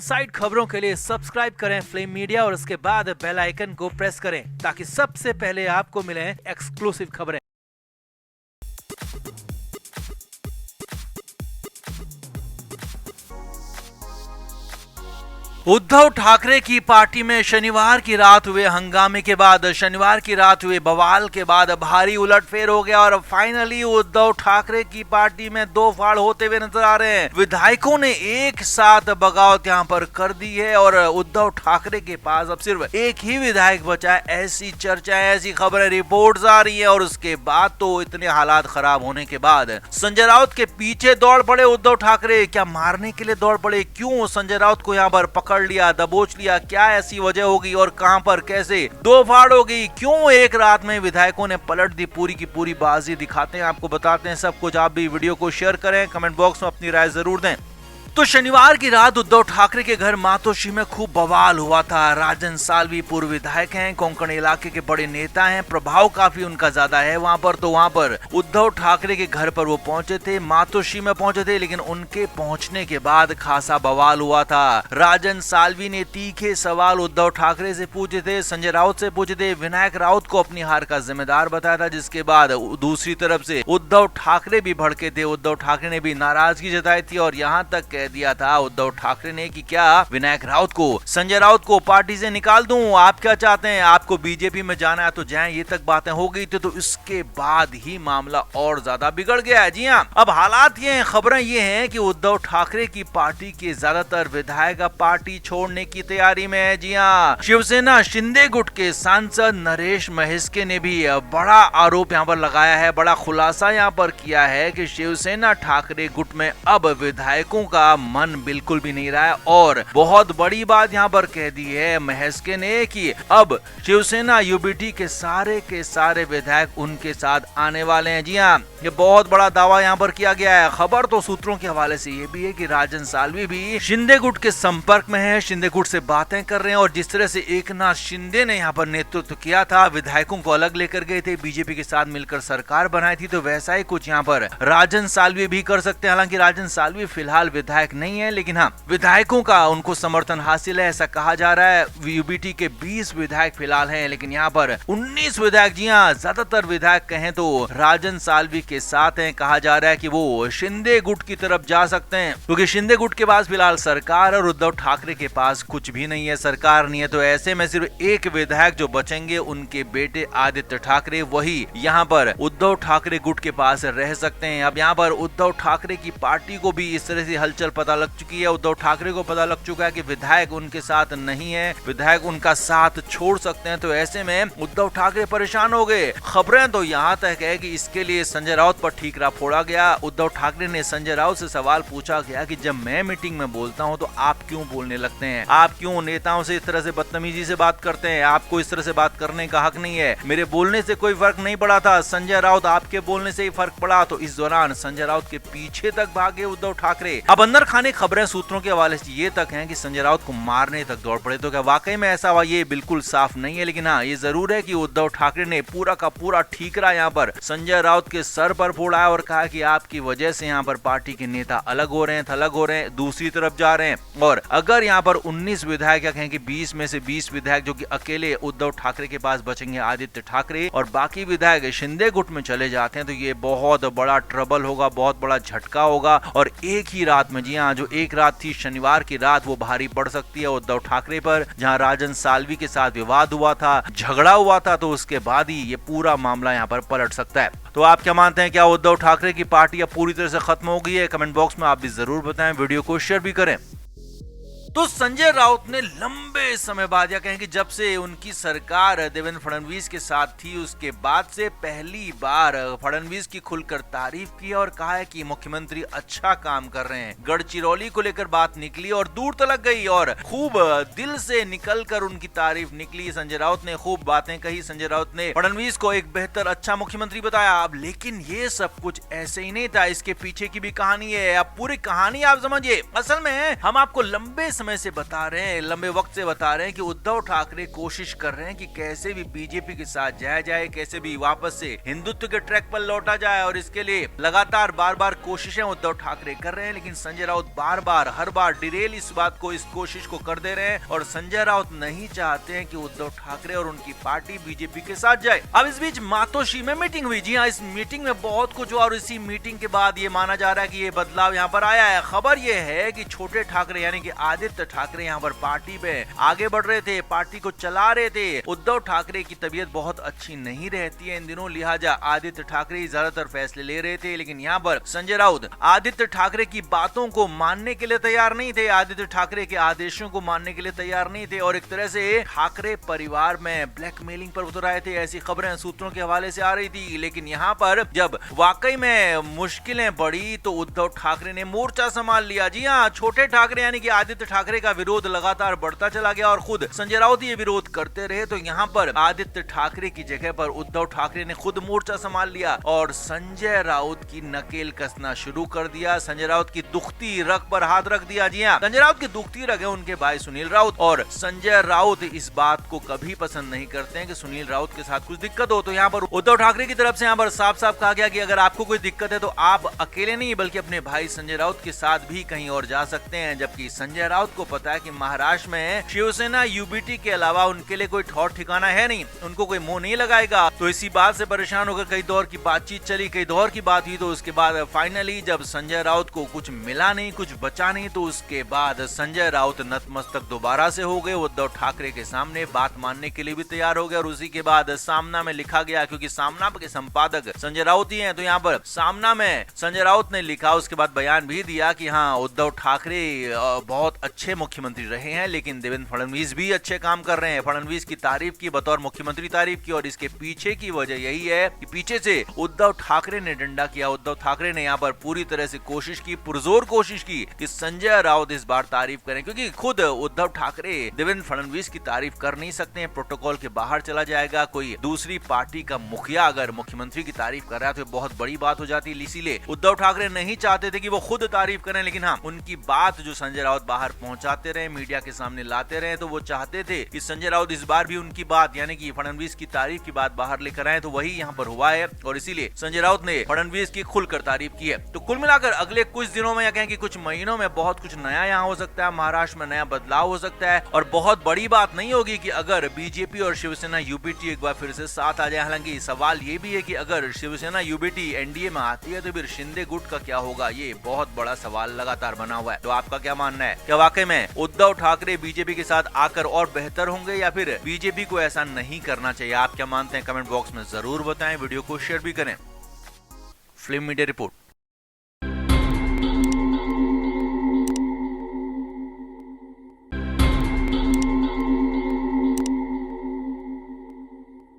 Side खबरों के लिए सब्सक्राइब करें फ्लेम मीडिया और उसके बाद बेल आइकन को प्रेस करें ताकि सबसे पहले आपको मिले एक्सक्लूसिव खबरें। उद्धव ठाकरे की पार्टी में शनिवार की रात हुए हंगामे के बाद, शनिवार की रात हुए बवाल के बाद भारी उलटफेर हो गया और फाइनली उद्धव ठाकरे की पार्टी में दो फाड़ होते हुए नजर आ रहे हैं। विधायकों ने एक साथ बगावत यहां पर कर दी है और उद्धव ठाकरे के पास अब सिर्फ एक ही विधायक बचा है। ऐसी चर्चाएं, ऐसी खबरें, रिपोर्ट्स आ रही है और उसके बाद तो इतने हालात खराब होने के बाद संजय राउत के पीछे दौड़ पड़े उद्धव ठाकरे। क्या मारने के लिए दौड़ पड़े? क्यों संजय राउत को यहाँ पर पकड़ लिया, दबोच लिया? क्या ऐसी वजह होगी और कहां पर कैसे दो फाड़ हो गई? क्यों एक रात में विधायकों ने पलट दी? पूरी की पूरी बाजी दिखाते हैं, आपको बताते हैं सब कुछ। आप भी वीडियो को शेयर करें, कमेंट बॉक्स में अपनी राय जरूर दें। तो शनिवार की रात उद्धव ठाकरे के घर मातोश्री में खूब बवाल हुआ था। राजन सालवी पूर्व विधायक हैं, कोंकण इलाके के बड़े नेता हैं, प्रभाव काफी उनका ज्यादा है वहां पर। तो वहां पर उद्धव ठाकरे के घर पर वो पहुंचे थे, मातोश्री में पहुंचे थे, लेकिन उनके पहुंचने के बाद खासा बवाल हुआ था। राजन सालवी ने तीखे सवाल उद्धव ठाकरे से पूछे थे, संजय राउत से पूछे थे, विनायक राउत को अपनी हार का जिम्मेदार बताया था, जिसके बाद दूसरी तरफ से उद्धव ठाकरे भी भड़के थे। उद्धव ठाकरे ने भी नाराजगी जताई थी और यहाँ तक दिया था उद्धव ठाकरे ने कि क्या विनायक राउत को, संजय राउत को पार्टी से निकाल दूं? आप क्या चाहते हैं? आपको बीजेपी में जाना है तो जाएं। ये तक बातें हो गई थी। तो इसके बाद ही मामला और ज्यादा बिगड़ गया है। जी हां, अब हालात ये हैं, खबरें ये हैं कि उद्धव ठाकरे की पार्टी के ज्यादातर विधायक अब पार्टी छोड़ने की तैयारी में है। जी हां, शिवसेना शिंदे गुट के सांसद नरेश महिस्के ने भी बड़ा आरोप यहाँ पर लगाया है, बड़ा खुलासा यहाँ पर किया है कि शिवसेना ठाकरे गुट में अब विधायकों का मन बिल्कुल भी नहीं रहा है। और बहुत बड़ी बात यहाँ पर कह दी है महिस्के ने कि अब शिवसेना यूबीटी के सारे विधायक उनके साथ आने वाले हैं। जी हाँ, ये बहुत बड़ा दावा यहाँ पर किया गया है। खबर तो सूत्रों के हवाले से ये भी है कि राजन सालवी भी शिंदे गुट के संपर्क में है, शिंदे गुट से बातें कर रहे हैं। और जिस तरह से एकनाथ शिंदे ने यहाँ पर नेतृत्व किया था, विधायकों को अलग लेकर गए थे, बीजेपी के साथ मिलकर सरकार बनाई थी, तो वैसा ही कुछ यहाँ पर राजन सालवी भी कर सकते हैं। हालांकि राजन सालवी फिलहाल विधायक नहीं है, लेकिन हाँ, विधायकों का उनको समर्थन हासिल है, ऐसा कहा जा रहा है। यूबीटी के 20 विधायक फिलहाल हैं, लेकिन यहाँ पर 19 विधायक, जी हाँ, ज्यादातर विधायक कहें तो राजन सालवी के साथ हैं। कहा जा रहा है कि वो शिंदे गुट की तरफ जा सकते हैं, क्योंकि शिंदे गुट के पास फिलहाल सरकार और उद्धव ठाकरे के पास कुछ भी नहीं है, सरकार नहीं है। तो ऐसे में सिर्फ एक विधायक जो बचेंगे, उनके बेटे आदित्य ठाकरे, वही यहाँ पर उद्धव ठाकरे गुट के पास रह सकते हैं। अब यहाँ पर उद्धव ठाकरे की पार्टी को भी इस तरह से हलचल पता लग चुकी है। उद्धव ठाकरे को पता लग चुका है कि विधायक उनके साथ नहीं है, विधायक उनका साथ छोड़ सकते हैं। तो ऐसे में उद्धव ठाकरे परेशान हो गए। खबरें तो यहाँ तक है कि इसके लिए संजय राउत पर ठीकरा फोड़ा गया। उद्धव ठाकरे ने संजय राउत से सवाल पूछा गया कि जब मैं मीटिंग में बोलता हूँ तो आप क्यों बोलने लगते हैं? आप क्यों नेताओं से इस तरह से बदतमीजी से बात करते हैं? आपको इस तरह से बात करने का हक नहीं है। मेरे बोलने से कोई फर्क नहीं पड़ा था, संजय राउत आपके बोलने से ही फर्क पड़ा। तो इस दौरान संजय राउत के पीछे तक भागे उद्धव ठाकरे। अब अंदर खाने खबरें सूत्रों के हवाले से ये तक हैं कि संजय राउत को मारने तक दौड़ पड़े। तो क्या वाकई में ऐसा हुआ? ये बिल्कुल साफ नहीं है, लेकिन हाँ, ये जरूर है कि उद्धव ठाकरे ने पूरा का पूरा ठीकरा यहाँ पर संजय राउत के सर पर फोड़ा है और कहा कि आपकी वजह से यहाँ पर पार्टी के नेता अलग हो रहे हैं, थलग हो रहे हैं, दूसरी तरफ जा रहे हैं। और अगर यहाँ पर 19 विधायक, या कहें कि 20 में से 20 विधायक जो कि अकेले उद्धव ठाकरे के पास बचेंगे, आदित्य ठाकरे, और बाकी विधायक शिंदे गुट में चले जाते हैं, तो ये बहुत बड़ा ट्रबल होगा, बहुत बड़ा झटका होगा। और एक ही रात में, जी हाँ, जो एक रात थी शनिवार की रात, वो भारी पड़ सकती है उद्धव ठाकरे पर। जहां राजन सालवी के साथ विवाद हुआ था, झगड़ा हुआ था, तो उसके बाद ही ये पूरा मामला यहाँ पर पलट सकता है। तो आप क्या मानते हैं? क्या उद्धव ठाकरे की पार्टी अब पूरी तरह से खत्म हो गई है? कमेंट बॉक्स में आप भी जरूर बताएं, वीडियो को शेयर भी करें। तो संजय राउत ने लंबे समय बाद, या कहें कि जब से उनकी सरकार देवेंद्र फडणवीस के साथ थी, उसके बाद से पहली बार फडणवीस की खुलकर तारीफ की और कहा है कि मुख्यमंत्री अच्छा काम कर रहे हैं। गढ़चिरौली को लेकर बात निकली और दूर तलक गई और खूब दिल से निकलकर उनकी तारीफ निकली। संजय राउत ने खूब बातें कही। संजय राउत ने फडणवीस को एक बेहतर, अच्छा मुख्यमंत्री बताया। अब लेकिन ये सब कुछ ऐसे ही नहीं था, इसके पीछे की भी कहानी है। अब पूरी कहानी आप समझिए। असल में हम आपको लंबे समय से बता रहे हैं, लंबे वक्त से बता रहे हैं कि उद्धव ठाकरे कोशिश कर रहे हैं कि कैसे भी बीजेपी के साथ जाया जाए, कैसे भी वापस से हिंदुत्व के ट्रैक पर लौटा जाए। और इसके लिए लगातार बार बार कोशिशें उद्धव ठाकरे कर रहे हैं, लेकिन संजय राउत बार बार हर बार डिरेल इस कोशिश को कर दे रहे हैं। और संजय राउत नहीं चाहते हैं कि उद्धव ठाकरे और उनकी पार्टी बीजेपी के साथ जाए। अब इस बीच मातोश्री में मीटिंग हुई। जी हाँ, इस मीटिंग में बहुत कुछ हुआ और इसी मीटिंग के बाद ये माना जा रहा है कि ये बदलाव यहाँ पर आया है। खबर ये है कि छोटे ठाकरे यानी कि आदित्य ठाकरे यहाँ पर पार्टी में आगे बढ़ रहे थे, पार्टी को चला रहे थे। उद्धव ठाकरे की तबीयत बहुत अच्छी नहीं रहती है इन दिनों, लिहाजा आदित्य ठाकरे ही ज्यादातर फैसले ले रहे थे। लेकिन यहाँ पर संजय राउत आदित्य ठाकरे की बातों को मानने के लिए तैयार नहीं थे, आदित्य ठाकरे के आदेशों को मानने के लिए तैयार नहीं थे और एक तरह से ठाकरे परिवार में ब्लैकमेलिंग पर उतर आए थे। ऐसी खबरें सूत्रों के हवाले से आ रही थी। लेकिन यहाँ पर जब वाकई में मुश्किलें बढ़ी तो उद्धव ठाकरे ने मोर्चा संभाल लिया। जी हाँ, छोटे ठाकरे यानी कि आदित्य ठाकरे का विरोध लगातार बढ़ता चला गया और खुद संजय राउत ये विरोध करते रहे। तो यहाँ पर आदित्य ठाकरे की जगह पर उद्धव ठाकरे ने खुद मोर्चा संभाल लिया और संजय राउत की नकेल कसना शुरू कर दिया। संजय राउत की दुखती रग पर हाथ रख दिया। जी हाँ, संजय राउत की दुखती रग है उनके भाई सुनील राउत और संजय राउत इस बात को कभी पसंद नहीं करते हैं कि सुनील राउत के साथ कुछ दिक्कत हो। तो यहाँ पर उद्धव ठाकरे की तरफ से यहाँ पर साफ साफ कहा गया कि अगर आपको कोई दिक्कत है तो आप अकेले नहीं बल्कि अपने भाई संजय राउत के साथ भी कहीं और जा सकते हैं। जबकि संजय राउत को पता है कि महाराष्ट्र में शिवसेना यूबीटी के अलावा उनके लिए कोई ठौर ठिकाना है नहीं, उनको कोई मुंह नहीं लगाएगा। तो इसी बात से परेशान होकर कई दौर की बातचीत चली, कई दौर की बात हुई। तो उसके बाद फाइनली जब संजय राउत को कुछ मिला नहीं, कुछ बचा नहीं, तो उसके बाद संजय राउत नतमस्तक दोबारा से हो गए, उद्धव ठाकरे के सामने बात मानने के लिए भी तैयार हो गए। और उसी के बाद सामना में लिखा गया, क्योंकि सामना के संपादक संजय राउत ही हैं, तो यहाँ पर सामना में संजय राउत ने लिखा, उसके बाद बयान भी दिया कि हाँ, उद्धव ठाकरे बहुत अच्छे मुख्यमंत्री रहे हैं, लेकिन देवेंद्र फडणवीस भी अच्छे काम कर रहे हैं। फडणवीस की तारीफ की, बतौर मुख्यमंत्री तारीफ की। और इसके पीछे की वजह यही है कि पीछे से उद्धव ठाकरे ने डंडा किया। उद्धव ठाकरे ने यहाँ पर पूरी तरह से कोशिश की, पुरजोर कोशिश की कि संजय राउत इस बार तारीफ करें, क्योंकि खुद उद्धव ठाकरे देवेंद्र फडणवीस की तारीफ कर नहीं सकते हैं, प्रोटोकॉल के बाहर चला जाएगा। कोई दूसरी पार्टी का मुखिया अगर मुख्यमंत्री की तारीफ कर रहा है तो बहुत बड़ी बात हो जाती है। इसीलिए उद्धव ठाकरे नहीं चाहते थे कि वो खुद तारीफ करें, लेकिन हाँ, उनकी बात जो संजय राउत बाहर पहुंचाते रहे, मीडिया के सामने लाते रहे, तो वो चाहते थे कि संजय राउत इस बार भी उनकी बात यानी कि फडणवीस की तारीफ की बात बाहर लेकर आए। तो वही यहाँ पर हुआ है और इसीलिए संजय राउत ने फडणवीस की खुलकर तारीफ की है। तो कुल मिलाकर अगले कुछ दिनों में या कहें कि कुछ महीनों में बहुत कुछ नया यहाँ हो सकता है, महाराष्ट्र में नया बदलाव हो सकता है। और बहुत बड़ी बात नहीं होगी कि अगर बीजेपी और शिवसेना यूबीटी एक बार फिर से साथ आ जाए। हालांकि सवाल ये भी है कि अगर शिवसेना यूबीटी एनडीए में आती है तो फिर शिंदे गुट का क्या होगा, ये बहुत बड़ा सवाल लगातार बना हुआ है। तो आपका क्या मानना है, क्या वाकई में उद्धव ठाकरे बीजेपी के साथ आकर और बेहतर होंगे या फिर बीजेपी को ऐसा नहीं करना चाहिए? आप क्या मानते हैं, कमेंट बॉक्स में जरूर बताएं, वीडियो को शेयर भी करें। Film media report.